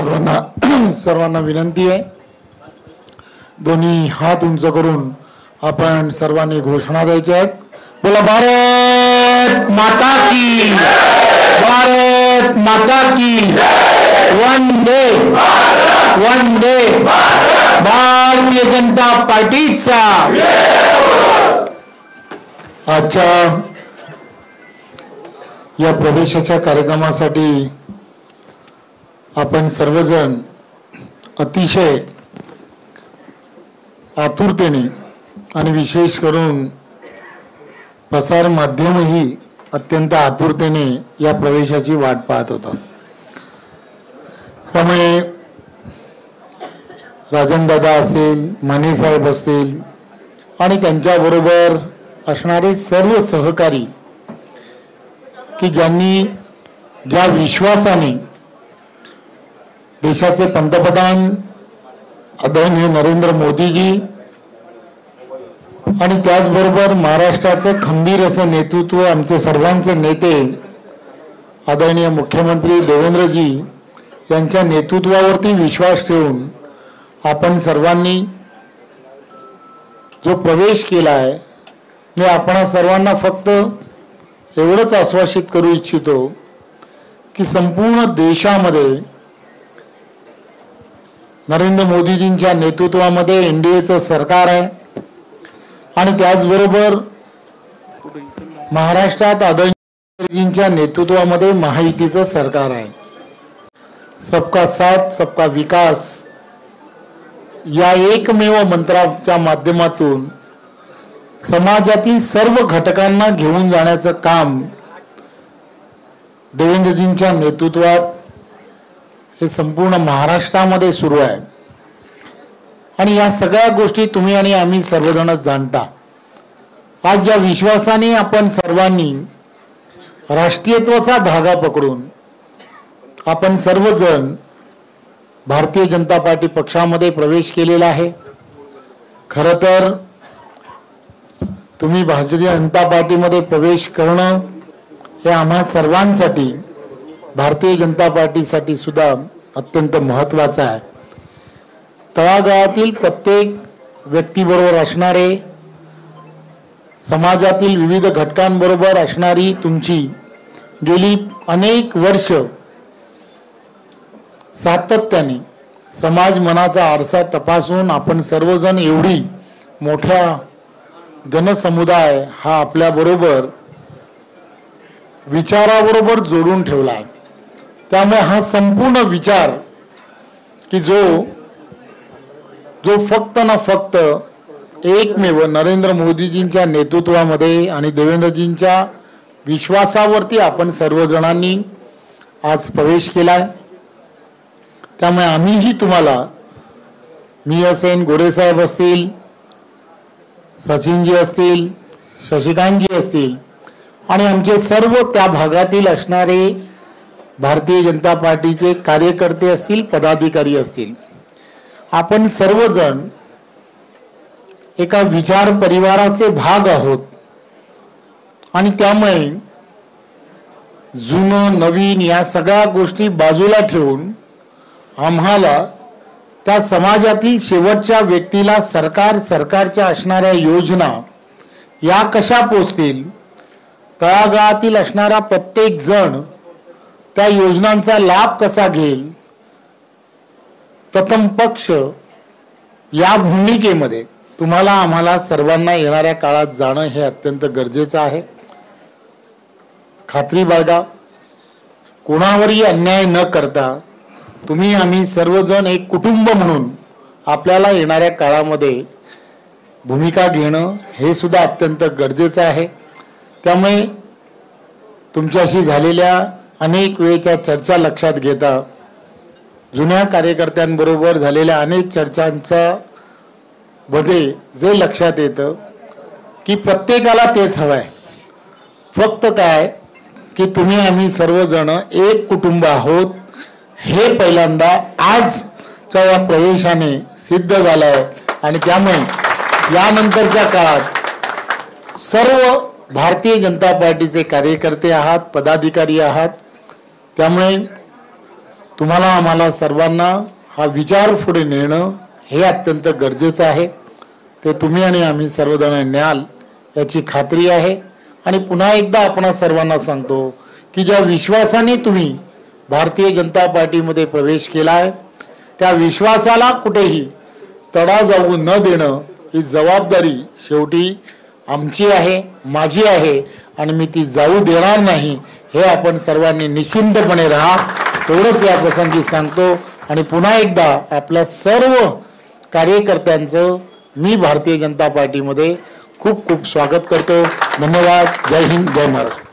सर्वांना विनंती आहे, दोन्ही हात उंच करून आपण सर्वांनी घोषणा द्यायच्या आहेत. बोला भारत माता की, भारत माता की, वंदे वंदे. भारतीय जनता पार्टीचा आजच्या या प्रवेशाच्या कार्यक्रमासाठी आपण सर्वजण अतिशय आतुरतेने आणि विशेष करून प्रसार माध्यमही अत्यंत आतुरतेने या प्रवेशाची वाट पाहत होता. त्यामुळे राजनदादा असेल, माने साहेब असतील आणि त्यांच्याबरोबर असणारे सर्व सहकारी की ज्यांनी ज्या विश्वासाने देशाचे पंतप्रधान आदरणीय नरेंद्र मोदीजी आणि त्याचबरोबर महाराष्ट्राचं खंबीर असं नेतृत्व आमचे सर्वांचे नेते आदरणीय मुख्यमंत्री देवेंद्रजी यांच्या नेतृत्वावरती विश्वास ठेवून आपण सर्वांनी जो प्रवेश केला आहे, मी आपणा सर्वांना फक्त एवढंच आश्वासित करू इच्छितो की संपूर्ण देशामध्ये नरेंद्र मोदीजींच्या नेतृत्वामध्ये एनडीएचं सरकार आहे आणि त्याचबरोबर महाराष्ट्रात आदरणीयजींच्या नेतृत्वामध्ये महायुतीचं सरकार आहे. सबका साथ सबका विकास या एकमेव मंत्राच्या माध्यमातून समाजातील सर्व घटकांना घेऊन जाण्याचं काम देवेंद्रजींच्या नेतृत्वात हे संपूर्ण महाराष्ट्रामध्ये सुरू आहे. आणि या सगळ्या गोष्टी तुम्ही आणि आम्ही सर्वजणच जाणता. आज ज्या विश्वासाने आपण सर्वांनी राष्ट्रीयत्वाचा धागा पकडून आपण सर्वजण भारतीय जनता पार्टी पक्षामध्ये प्रवेश केलेला आहे. खरं तर तुम्ही भारतीय जनता पार्टीमध्ये प्रवेश करणं हे आम्हा सर्वांसाठी, भारतीय जनता पार्टीसाठी सुद्धा अत्यंत महत्त्वाचं आहे. तळागाळातील प्रत्येक व्यक्तीबरोबर असणारे, समाजातील विविध घटकांबरोबर असणारी तुमची गेली अनेक वर्ष सातत्याने समाज मनाचा आरसा तपासून आपण सर्वजण एवढी मोठ्या जनसमुदाय हा आपल्याबरोबर विचाराबरोबर जोडून ठेवला आहे. त्यामुळे हा संपूर्ण विचार की जो फक्त ना फक्त एकमेव नरेंद्र मोदीजींच्या नेतृत्वामध्ये आणि देवेंद्रजींच्या विश्वासावरती आपण सर्वजणांनी आज प्रवेश केलाय. त्यामुळे आम्हीही तुम्हाला, मी असेन, गोरेसाहेब असतील, सचिनजी असतील, शशिकांतजी असतील आणि आमचे सर्व त्या भागातील असणारे भारतीय जनता पार्टीचे कार्यकर्ते असतील, पदाधिकारी असतील, आपण सर्वजण एका विचार परिवाराचे भाग आहोत. आणि त्यामुळे जुनं नवीन या सगळ्या गोष्टी बाजूला ठेवून आम्हाला त्या समाजातील शेवटच्या व्यक्तीला सरकारच्या असणाऱ्या योजना या कशा पोचतील, तळागाळातील असणारा प्रत्येक जण त्या योजनांचा लाभ कसा घेईल, प्रथम पक्ष या भूमिकेमध्ये तुम्हाला आम्हाला सर्वांना येणाऱ्या काळात जाणं हे अत्यंत गरजेचं आहे. खात्री बाळगा, कोणावरही अन्याय न करता तुम्ही आम्ही सर्वजण एक कुटुंब म्हणून आपल्याला येणाऱ्या काळामध्ये भूमिका घेणं हे सुद्धा अत्यंत गरजेचं आहे. त्यामुळे तुमच्याशी झालेल्या अनेक वेळच्या चर्चा लक्षात घेता, जुन्या कार्यकर्त्यांबरोबर झालेल्या अनेक चर्चांच्या मध्ये जे लक्षात येतं की प्रत्येकाला तेच हवं आहे. फक्त काय की तुम्ही आम्ही सर्वजण एक कुटुंब आहोत हे पहिल्यांदा आजच्या या प्रवेशाने सिद्ध झालं आहे. आणि त्यामुळे यानंतरच्या काळात सर्व भारतीय जनता पार्टीचे कार्यकर्ते आहात, पदाधिकारी आहात. त्यामुळे तुम्हाला आम्हाला सर्वांना हा विचार पुढे नेणं हे अत्यंत गरजेचं आहे. ते तुम्ही आणि आम्ही सर्वजण न्याल याची खात्री आहे. आणि पुन्हा एकदा आपण सर्वांना सांगतो की ज्या विश्वासाने तुम्ही भारतीय जनता पार्टीमध्ये प्रवेश केला आहे त्या विश्वासाला कुठेही तडा जाऊ न देणं ही जबाबदारी शेवटी आमची आहे, माझी आहे आणि मी ती जाऊ देणार नाही. हे आपण सर्वांनी निश्चिंतपणे राहा एवढंच या प्रसंगी सांगतो. आणि पुन्हा एकदा आपल्या सर्व कार्यकर्त्यांचं मी भारतीय जनता पार्टीमध्ये खूप खूप स्वागत करतो. धन्यवाद. जय हिंद, जय महाराष्ट्र.